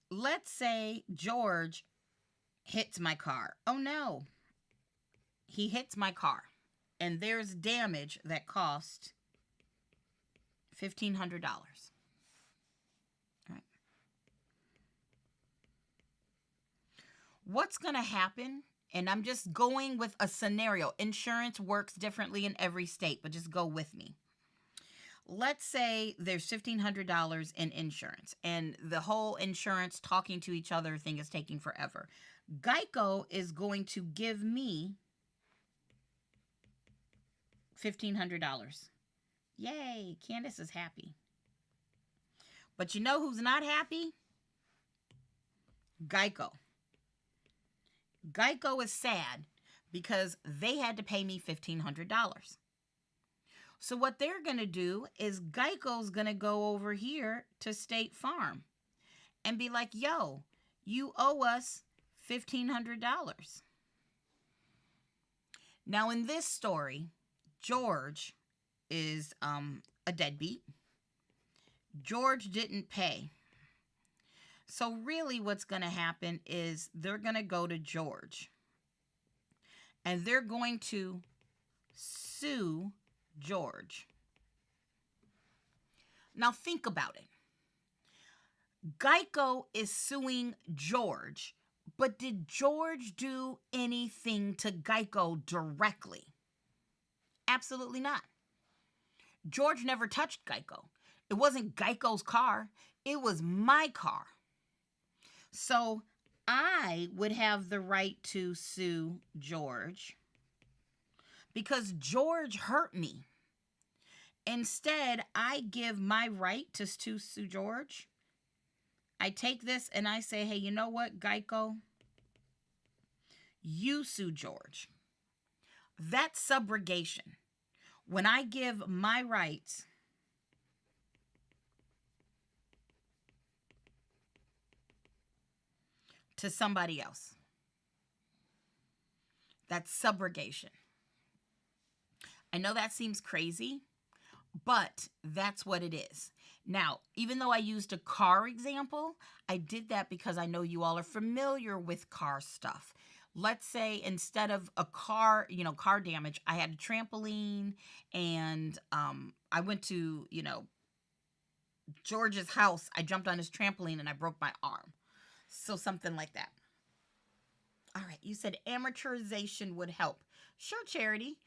let's say George hits my car. Oh no. He hits my car. And there's damage that cost $1,500. Right. What's going to happen? And I'm just going with a scenario. Insurance works differently in every state, but just go with me. Let's say there's $1,500 in insurance, and the whole insurance talking to each other thing is taking forever. Geico is going to give me $1,500. Yay, Candace is happy. But you know who's not happy? Geico. Geico is sad because they had to pay me $1,500. So what they're going to do is Geico's going to go over here to State Farm and be like, yo, you owe us $1,500. Now in this story, George is a deadbeat. George didn't pay. So really what's going to happen is they're going to go to George. And they're going to sue George. Now think about it. Geico is suing George, but did George do anything to Geico directly? Absolutely not. George never touched Geico. It wasn't Geico's car. It was my car. So I would have the right to sue George because George hurt me. Instead, I give my right to sue George. I take this and I say, hey, you know what, Geico? You sue George. That's subrogation. When I give my rights to somebody else. That's subrogation. I know that seems crazy, but that's what it is. Now, even though I used a car example, I did that because I know you all are familiar with car stuff. Let's say instead of a car, car damage, I had a trampoline and I went to, George's house. I jumped on his trampoline and I broke my arm. So something like that. All right, you said amortization would help. Sure, Charity.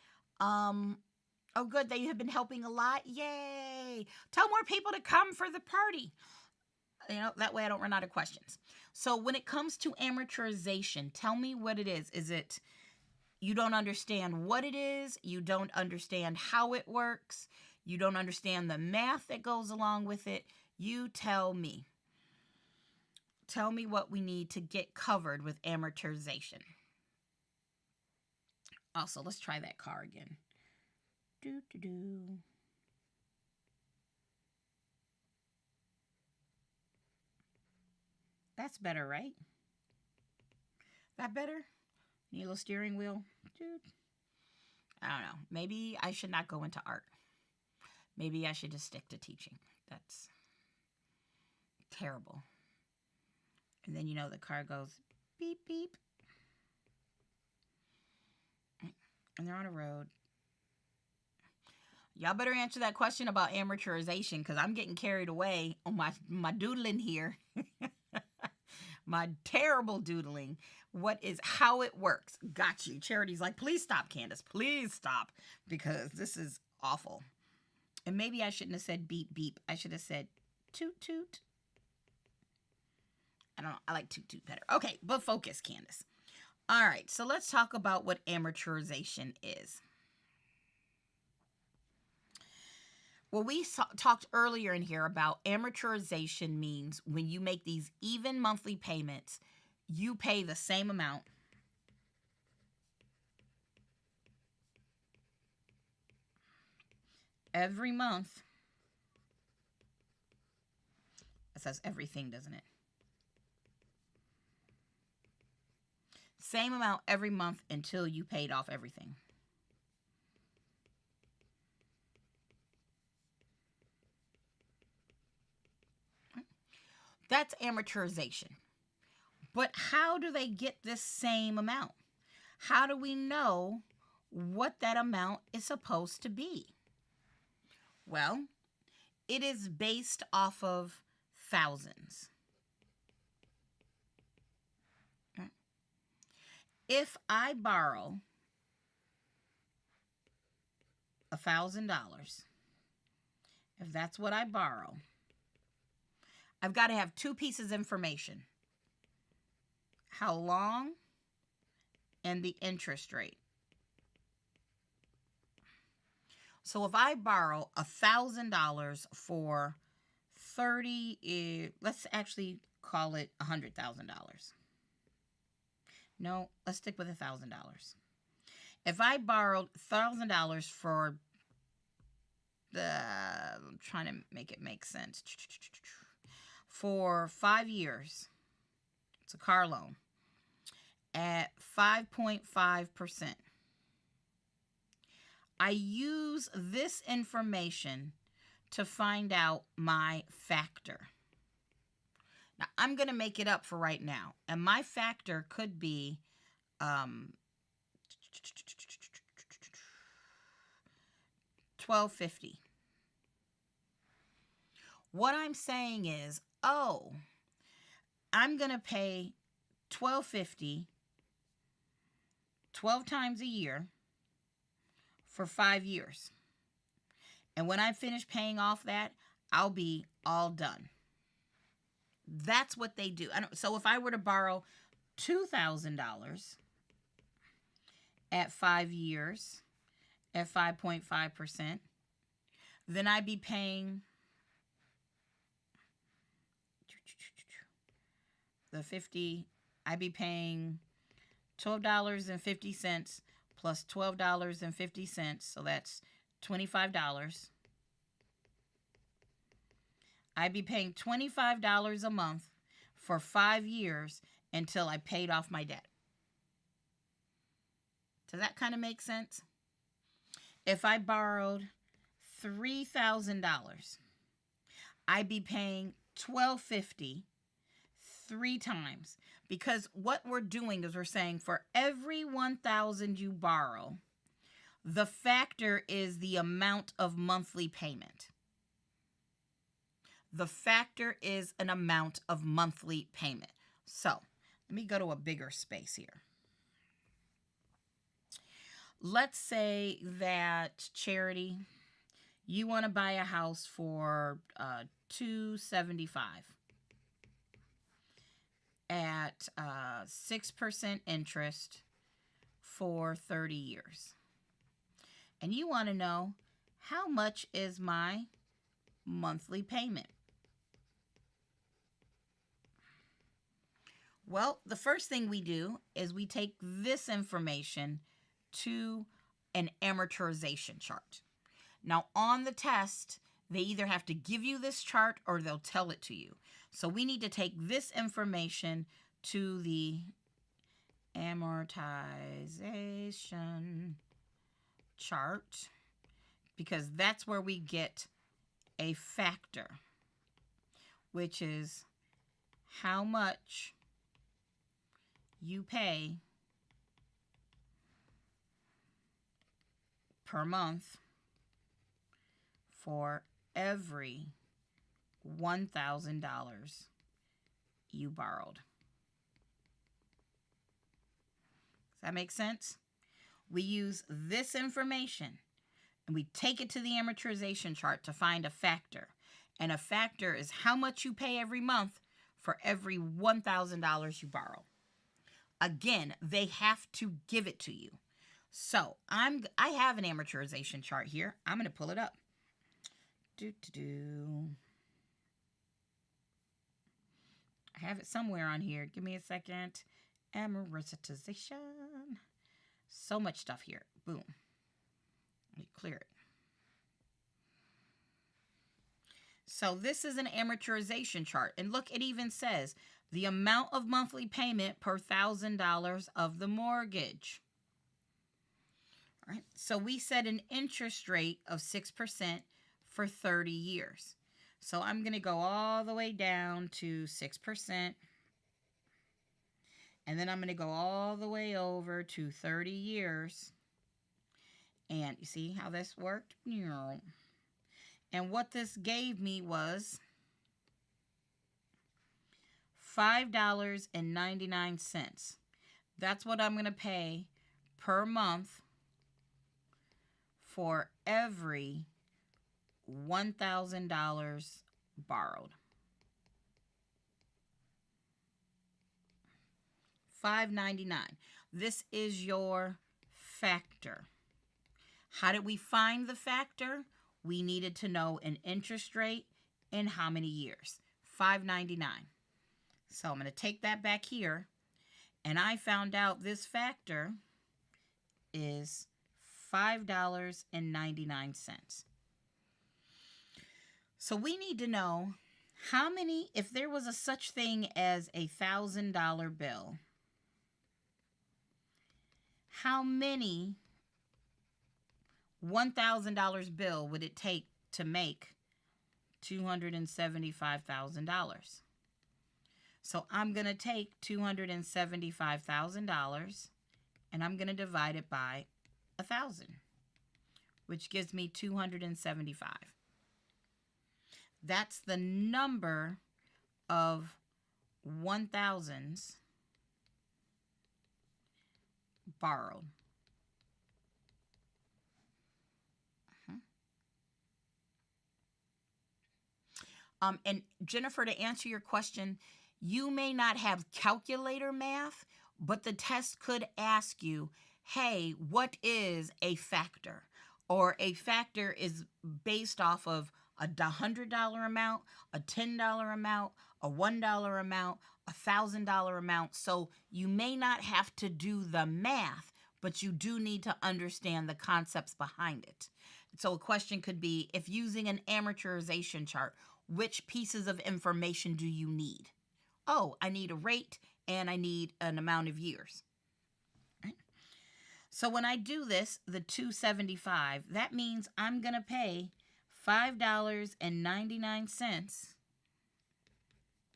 Oh, good. They have been helping a lot. Yay. Tell more people to come for the party. That way I don't run out of questions. So when it comes to amortization, tell me what it is. Is it you don't understand what it is? You don't understand how it works? You don't understand the math that goes along with it? You tell me. Tell me what we need to get covered with amortization. Also, let's try that car again. That's better, right? That better? Need a little steering wheel? Dude. I don't know. Maybe I should not go into art. Maybe I should just stick to teaching. That's terrible. And then, the car goes beep, beep. And they're on a road. Y'all better answer that question about amortization because I'm getting carried away on my doodling here. My terrible doodling. How it works. Got you. Charity's like, please stop, Candace. Please stop because this is awful. And maybe I shouldn't have said beep, beep. I should have said toot, toot. I don't know. I like toot, toot better. Okay, but focus, Candace. All right, so let's talk about what amortization is. Well, we talked earlier in here about amortization means when you make these even monthly payments, you pay the same amount every month. It says everything, doesn't it? Same amount every month until you paid off everything. That's amortization. But how do they get this same amount? How do we know what that amount is supposed to be? Well, it is based off of thousands. If I borrow $1,000, if that's what I borrow, I've got to have two pieces of information. How long and the interest rate. So if I borrow $1,000 for 30, let's actually call it $100,000. No, let's stick with $1,000. If I borrowed $1,000 for I'm trying to make it make sense. For 5 years, it's a car loan at 5.5%. I use this information to find out my factor. Now, I'm going to make it up for right now. And my factor could be $1,250. What I'm saying is, I'm going to pay $1,250 12 times a year for 5 years. And when I finish paying off that, I'll be all done. That's what they do. So if I were to borrow $2,000 at 5 years at 5.5%, then I'd be paying I'd be paying $12.50 plus $12.50, so that's $25. I'd be paying $25 a month for 5 years until I paid off my debt. Does that kind of make sense? If I borrowed $3,000, I'd be paying $1,250 3 times. Because what we're doing is we're saying for every $1,000 you borrow, the factor is the amount of monthly payment. The factor is an amount of monthly payment. So let me go to a bigger space here. let's say that Charity, you want to buy a house for $275 at 6% interest for 30 years. And you want to know, how much is my monthly payment? Well, the first thing we do is we take this information to an amortization chart. Now, on the test, they either have to give you this chart or they'll tell it to you. So we need to take this information to the amortization chart, because that's where we get a factor, which is how much you pay per month for every $1,000 you borrowed. Does that make sense? We use this information and we take it to the amortization chart to find a factor. And a factor is how much you pay every month for every $1,000 you borrow. Again, they have to give it to you. So I have an amortization chart here. I'm going to pull it up. I have it somewhere on here. Give me a second. Amortization. So much stuff here. Boom. Let me clear it. So this is an amortization chart. And look, it even says the amount of monthly payment per $1,000 of the mortgage. All right. So we set an interest rate of 6% for 30 years. So I'm going to go all the way down to 6%. And then I'm going to go all the way over to 30 years. And you see how this worked? And what this gave me was $5.99. That's what I'm going to pay per month for every $1,000 borrowed. $5.99. This is your factor. How did we find the factor? We needed to know an interest rate and how many years. $5.99. So I'm going to take that back here, and I found out this factor is $5.99. So we need to know how many, if there was a such thing as a $1,000 bill, how many $1,000 bill would it take to make $275,000? So I'm going to take $275,000 and I'm going to divide it by 1,000, which gives me 275. That's the number of 1,000s borrowed. And Jennifer, to answer your question, you may not have calculator math, but the test could ask you, hey, what is a factor? Or a factor is based off of a $100 amount, a $10 amount, a $1 amount, a $1,000 amount. So you may not have to do the math, but you do need to understand the concepts behind it. So a question could be, if using an amortization chart, which pieces of information do you need? Oh, I need a rate and I need an amount of years. Right? So when I do this, the $275, that means I'm going to pay $5.99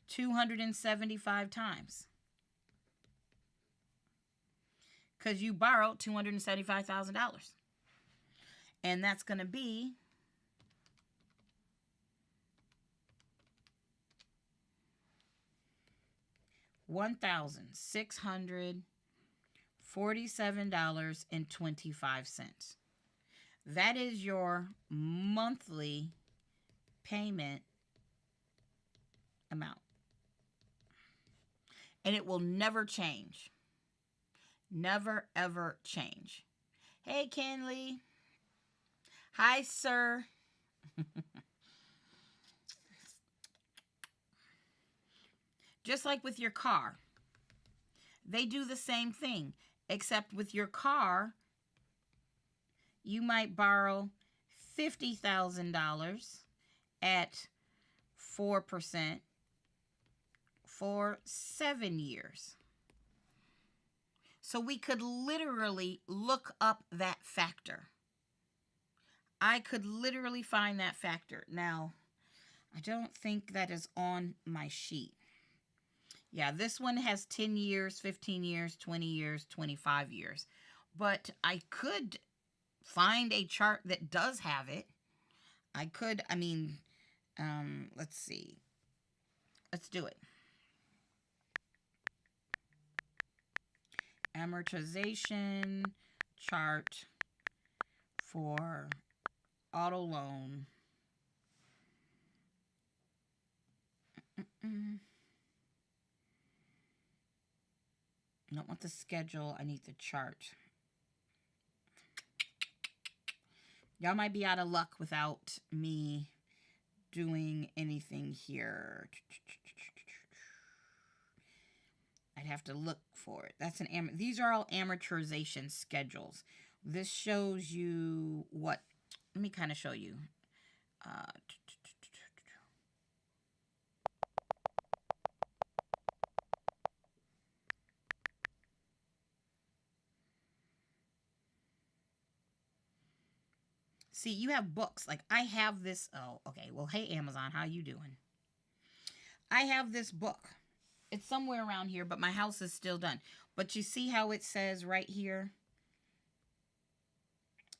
275 times. Because you borrowed $275,000. And that's going to be $1,645 $47.25. That is your monthly payment amount. And it will never change. Never, ever change. Hey, Kenley. Hi, sir. Just like with your car, they do the same thing, except with your car, you might borrow $50,000 at 4% for 7 years. So we could literally look up that factor. I could literally find that factor. Now, I don't think that is on my sheet. Yeah, this one has 10 years, 15 years, 20 years, 25 years. But I could find a chart that does have it. Let's see. Let's do it. Amortization chart for auto loan. I don't want the schedule. I need the chart. Y'all might be out of luck without me doing anything here. I'd have to look for it. That's these are all amortization schedules. This shows you what. Let me kind of show you. See, you have books. Like I have this. Oh, okay. Well, hey, Amazon, how you doing? I have this book. It's somewhere around here, but my house is still done. But you see how it says right here?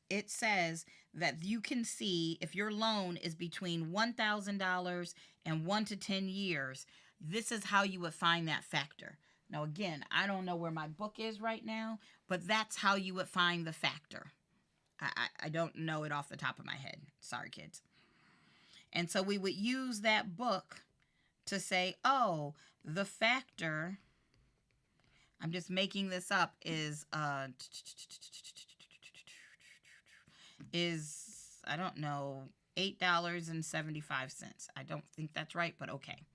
It says that you can see if your loan is between $1,000 and 1 to 10 years, this is how you would find that factor. Now, again, I don't know where my book is right now, but that's how you would find the factor. I don't know it off the top of my head. Sorry, kids. And so we would use that book to say, oh, the factor, I'm just making this up, is I don't know, $8.75. I don't think that's right, but okay.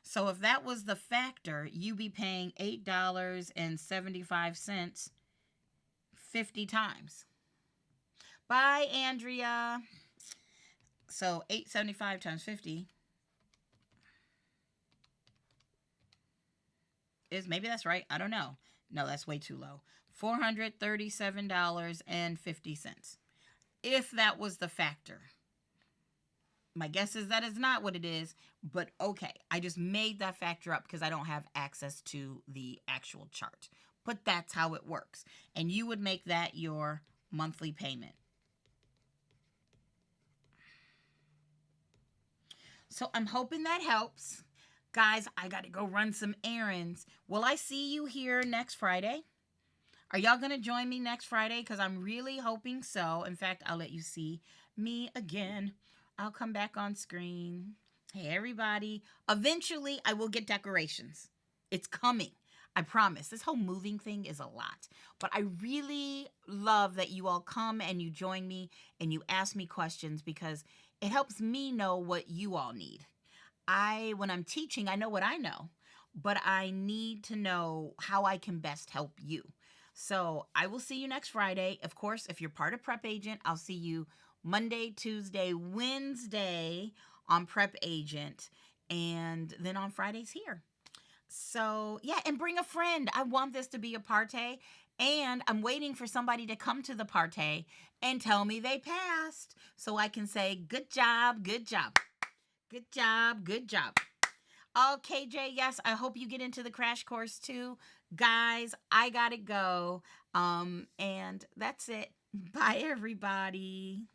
So if that was the factor, you'd be paying $8.75 50 times. Bye, Andrea. So $8.75 times 50 is, maybe that's right. I don't know. No, that's way too low. $437.50. If that was the factor. My guess is that is not what it is, but okay. I just made that factor up because I don't have access to the actual chart. But that's how it works. And you would make that your monthly payment. So I'm hoping that helps. Guys, I got to go run some errands. Will I see you here next Friday? Are y'all going to join me next Friday? Because I'm really hoping so. In fact, I'll let you see me again. I'll come back on screen. Hey, everybody. Eventually, I will get decorations. It's coming. I promise. This whole moving thing is a lot. But I really love that you all come and you join me and you ask me questions because it helps me know what you all need. When I'm teaching, I know what I know, but I need to know how I can best help you. So I will see you next Friday. Of course, if you're part of Prep Agent, I'll see you Monday, Tuesday, Wednesday on Prep Agent, and then on Fridays here. So yeah, and bring a friend. I want this to be a party, and I'm waiting for somebody to come to the party and tell me they passed so I can say, good job, good job. Good job, good job. Okay, Jay, yes, I hope you get into the crash course too. Guys, I gotta go. And that's it. Bye, everybody.